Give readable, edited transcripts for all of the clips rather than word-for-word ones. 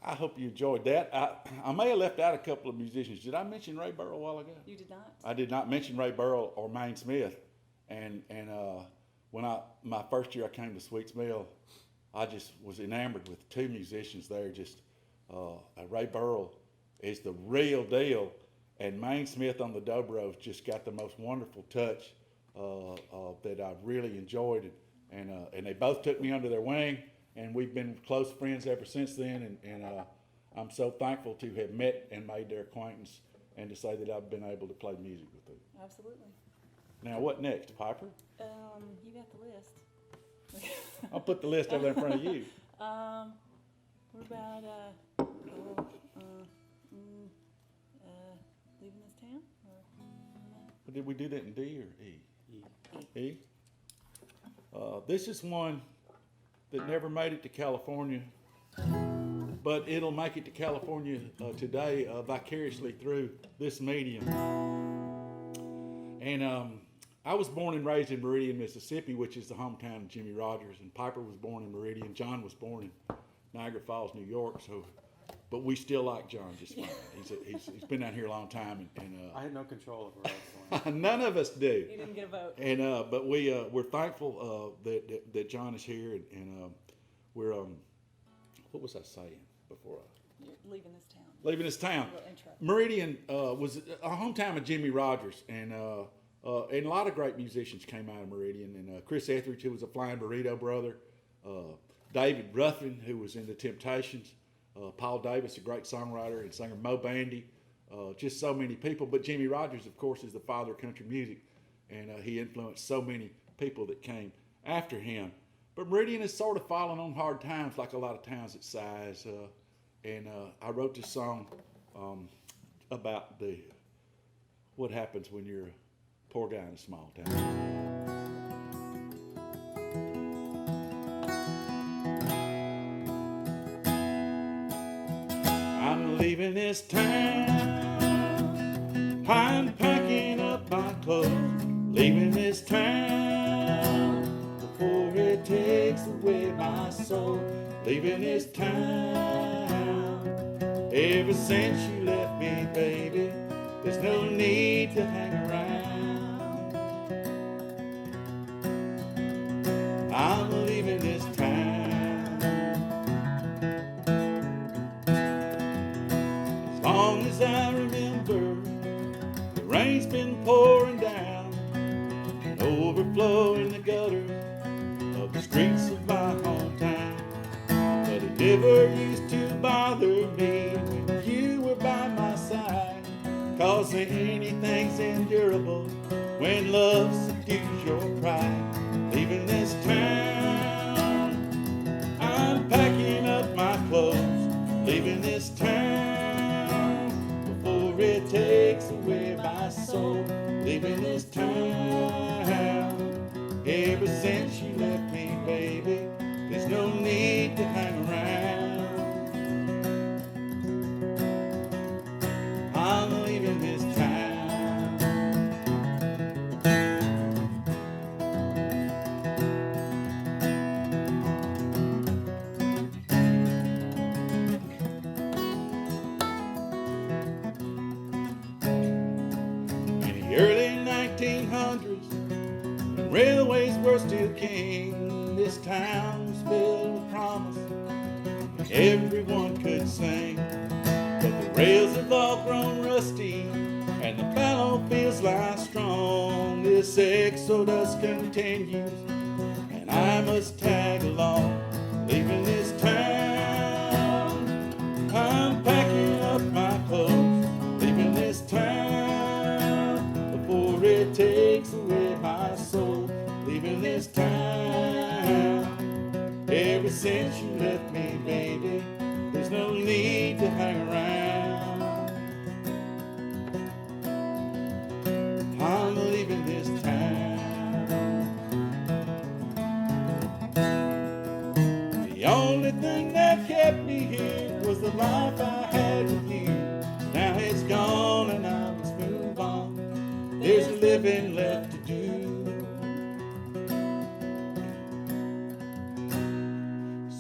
I hope you enjoyed that. I may have left out a couple of musicians. Did I mention Ray Burrow a while ago? You did not. I did not mention Ray Burrow or Maine Smith. And when my first year I came to Sweets Mill, I just was enamored with two musicians there. Just Ray Burrow is the real deal, and Maine Smith on the dobros just got the most wonderful touch that I really enjoyed. And they both took me under their wing, and we've been close friends ever since then. And I'm so thankful to have met and made their acquaintance, and to say that I've been able to play music with them. Absolutely. Now, what next, Piper? You got the list. I'll put the list over there in front of you. What about leaving this town? Or, Did we do that in D or E? E. This is one that never made it to California, but it'll make it to California today vicariously through this medium. And I was born and raised in Meridian, Mississippi, which is the hometown of Jimmy Rogers, and Piper was born in Meridian. John was born in Niagara Falls, New York. But we still like John just fine. He's been out here a long time, and I had no control of where I was going. none of us do. you didn't get a vote. And but we're thankful that John is here, and we're what was I saying before? You're leaving this town. Leaving this town. Little intro. Meridian was a hometown of Jimmy Rogers, and a lot of great musicians came out of Meridian. And Chris Etheridge, who was a Flying Burrito brother, David Ruffin, who was in the Temptations, Paul Davis, a great songwriter and singer, Mo Bandy, just so many people. But Jimmy Rogers, of course, is the father of country music, and he influenced so many people that came after him. But Meridian has sort of fallen on hard times, like a lot of towns its size. And I wrote this song about what happens when you're a poor guy in a small town. I'm leaving this town, I'm packing up my clothes, leaving this town before it takes away my soul, leaving this town. Ever since you left me, baby, there's no need to hang around. I'm leaving this town. As long as I remember, the rain's been pouring down and overflowing the gutters of the streets of my hometown. But it never used to bother me when you were by my side, 'cause anything's endurable when love subdues your pride. Leaving this town, I'm packing up my clothes, leaving this town before it takes away my soul, leaving this town. Ever since you left me, baby, there's no need to hang around. I'm leaving this town. In the early 1900s, when railways were still king, this town was filled with promise, and everyone could sing. But the rails have all grown rusty, and the fallow feels lie strong. This exodus continues, and I must tag along, leaving this town. I'm packing up my clothes, leaving this town before it takes away my soul, leaving this town. Ever since you left me, baby, there's no need to hang around. I'm leaving this town. The only thing that kept me here was the life I had with you. Now it's gone and I must move on. There's a living left to do.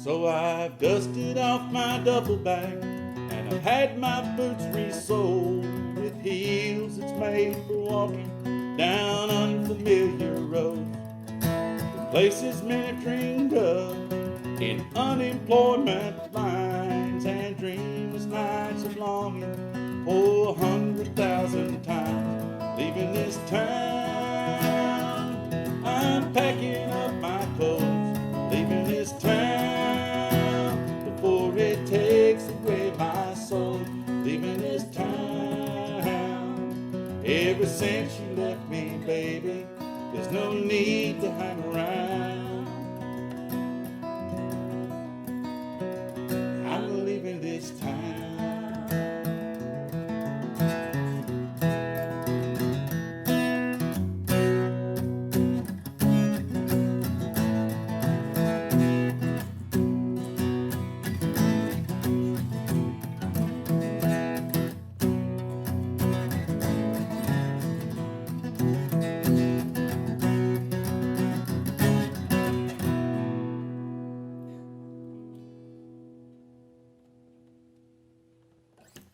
So So I've dusted off my duffel bag, and I've had my boots resoled with heels that's made for walking down unfamiliar roads. The places men have dreamed of in unemployment lines and dreamless nights of longing for 100,000 times. Leaving this town, I'm packing up my clothes. Leaving this town before it takes away my soul. Leaving this town. Ever since you left me, baby, there's no need to hang around. I'm leaving this town.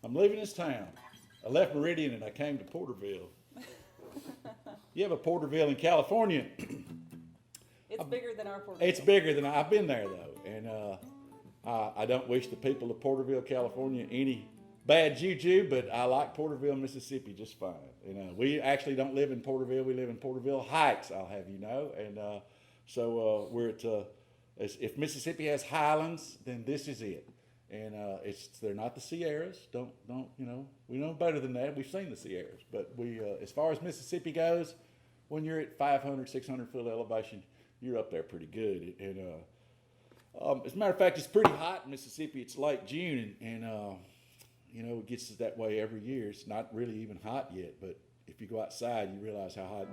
I'm leaving this town. I left Meridian and I came to Porterville. You have a Porterville in California. It's bigger than our Porterville. It's bigger than I've been there though, and I don't wish the people of Porterville, California, any bad juju, but I like Porterville, Mississippi just fine. You know, we actually don't live in Porterville; we live in Porterville Heights. I'll have you know, and so we're at. If Mississippi has highlands, then this is it. And they're not the Sierras. Don't you know? We know better than that. We've seen the Sierras, but we as far as Mississippi goes, when you're at 500, 600 foot elevation, you're up there pretty good. And as a matter of fact, it's pretty hot in Mississippi. It's late June, and you know, it gets that way every year. It's not really even hot yet, but if you go outside, you realize how hot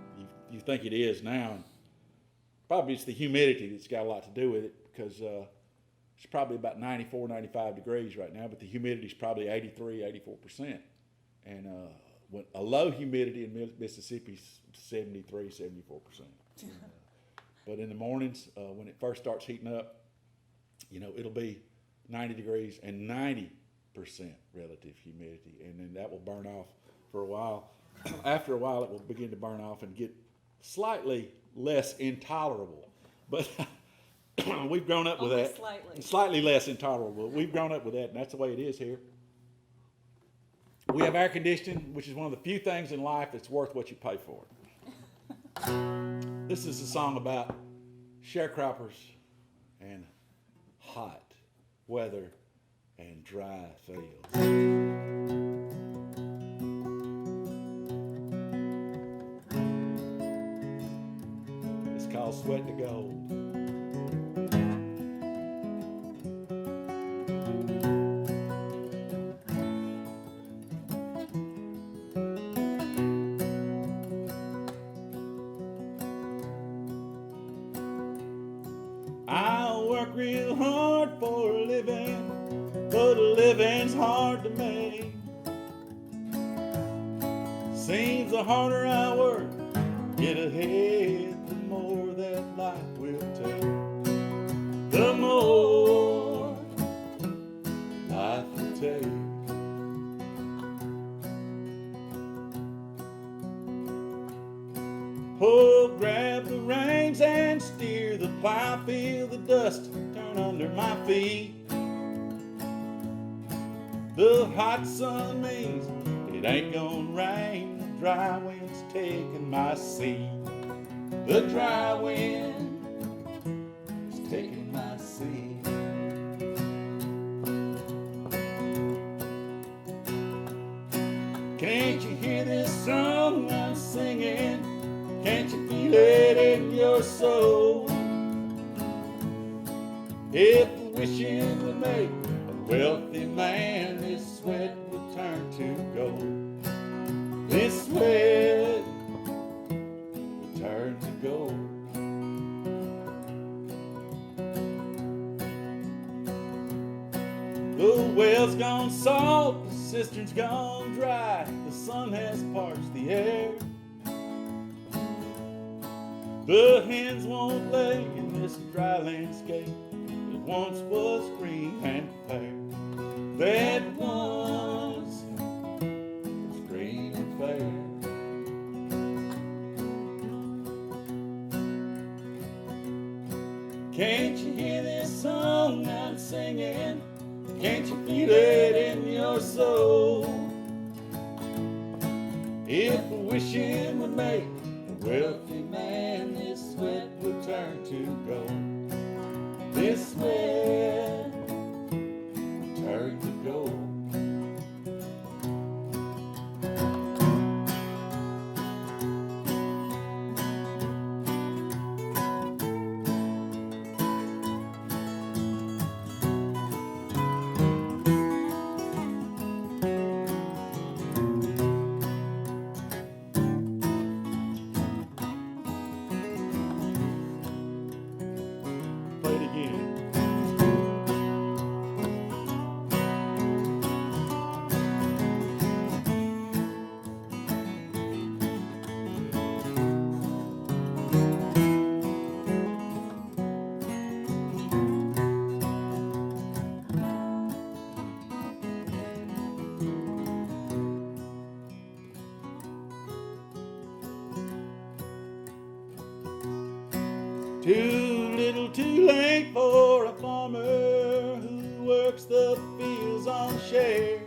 you think it is now. And probably it's the humidity that's got a lot to do with it, because it's probably about 94, 95 degrees right now, but the humidity is probably 83, 84%. And when a low humidity in Mississippi is 73, 74%. But in the mornings, when it first starts heating up, you know, it'll be 90 degrees and 90% relative humidity. And then that will burn off for a while. After a while, it will begin to burn off and get slightly less intolerable. But we've grown up with that. Slightly less intolerable. We've grown up with that, and that's the way it is here. We have air conditioning, which is one of the few things in life that's worth what you pay for it. This is a song about sharecroppers and hot weather and dry fields. It's called Sweat to Gold. I'll work real hard for a living, but a living's hard to make. Seems the harder I work, get ahead, the more that life will take. The more life will take. Oh, grab the reins and steer the plow, feel the dust turn under my feet. The hot sun means it ain't gonna rain, the dry wind's taking my seat. The dry wind is taking my seat. Can't you hear this song I'm singing? Can't you feel it in your soul? If the wishing would make a wealthy man, this sweat would turn to gold. This sweat would turn to gold. The well's gone salt, the cistern's gone dry, the sun has parched the air. The hens won't lay in this dry landscape, the once was green and fair. That once was green and fair. Can't you hear this song I'm singing? Can't you feel it in your soul? If wishing would make a wealthy man, this sweat would turn to gold. This sweat would turn to gold. Play it again. Too little, too late for a farmer who works the fields on shares.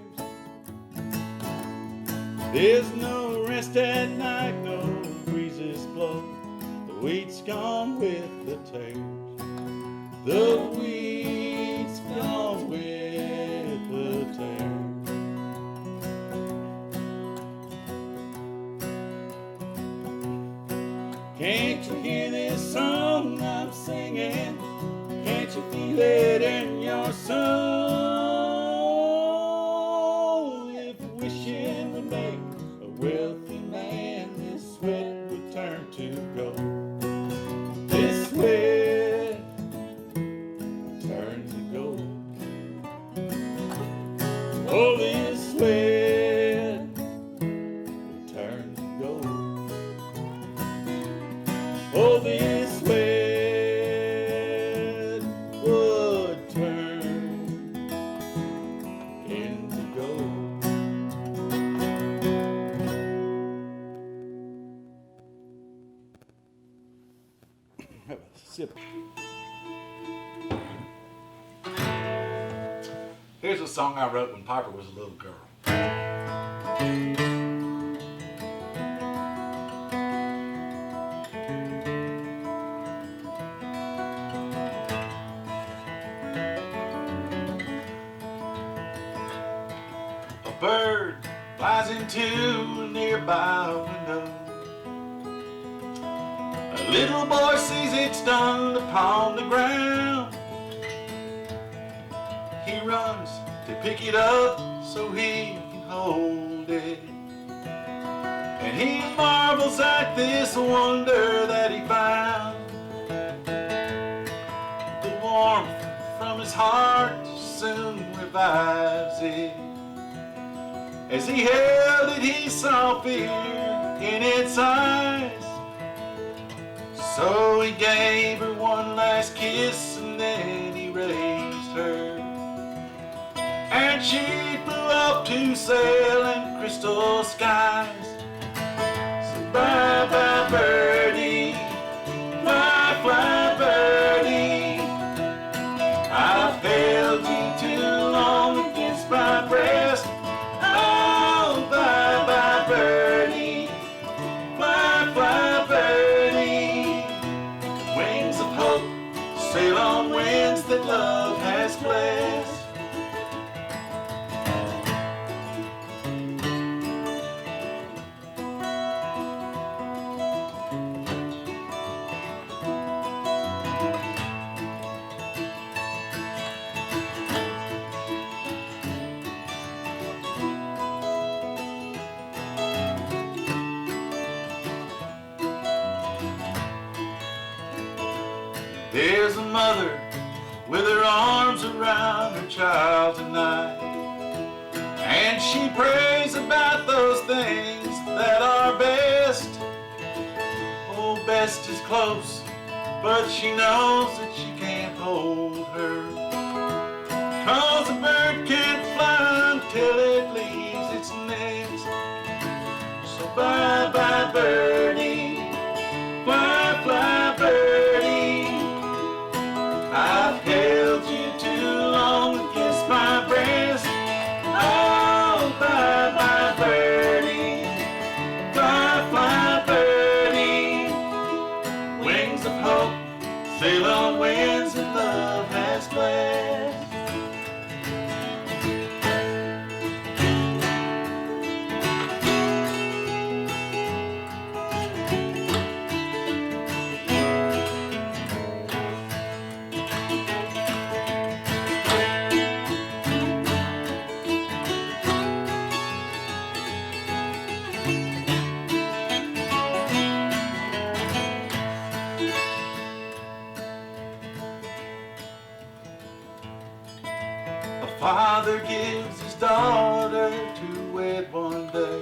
There's no rest at night, no breezes blow. The wheat's gone with the tares. The wheat's gone with the tares. Can't you hear this song I'm singing? Can't you feel it in your soul? If wishing would make a wealthy man, this sweat would turn to gold. This sweat would turn to gold. Oh, this sweat would turn to gold. Oh, this sweat would turn into gold. Have a sip. Here's a song I wrote when Piper was a little girl. A bird flies into a nearby window. A little boy sees it stunned upon the ground. He runs to pick it up so he can hold it. And he marvels at this wonder that he found. The warmth from his heart soon revives it. As he held it, he saw fear in its eyes. So he gave her one last kiss and then he raised her. And she flew up to sail in crystal skies. So bye bye birdie, fly fly birdie. I've held you too long against my breast. Oh, bye bye birdie, fly fly birdie. Wings of hope sail on winds that love has blessed. There's a mother with her arms around her child tonight, and she prays about those things that are best. Oh, best is close, but she knows that she can't hold hold her. 'Cause a bird can't fly until it leaves its nest. So bye-bye, birdie, fly, fly, birdie. I've held you too long against my breast. Oh, bye-bye, birdie, fly, fly, birdie. Wings of hope sail on winds that love has blessed. A father gives his daughter to wed one day.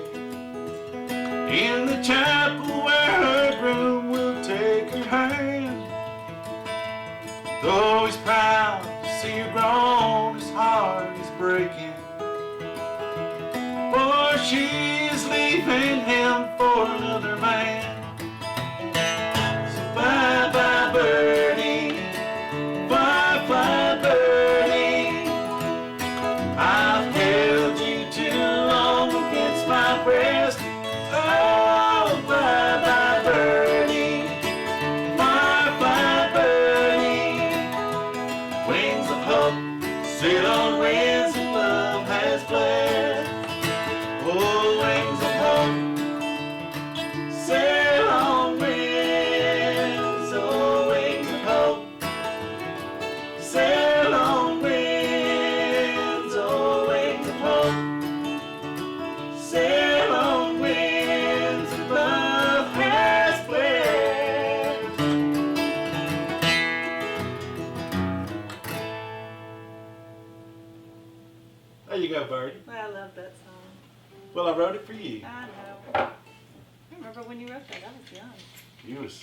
In the chapel where her groom will take her hand. Though he's proud to see her grown, his heart is breaking. For she is leaving him for another man. So bye-bye, birdie, fly, fly, birdie. I've held you too long against my breast. Oh, bye-bye, birdie, fly, fly, birdie. Wings of hope sail on winds that love has blessed. Oh, wings of hope sail on winds. Oh, wings of hope sail on winds. Oh, wings of hope sail on winds that love has blessed. There you go, Birdie. I love that song. Well, I wrote it for you. I know. I remember when you wrote that. I was young. You was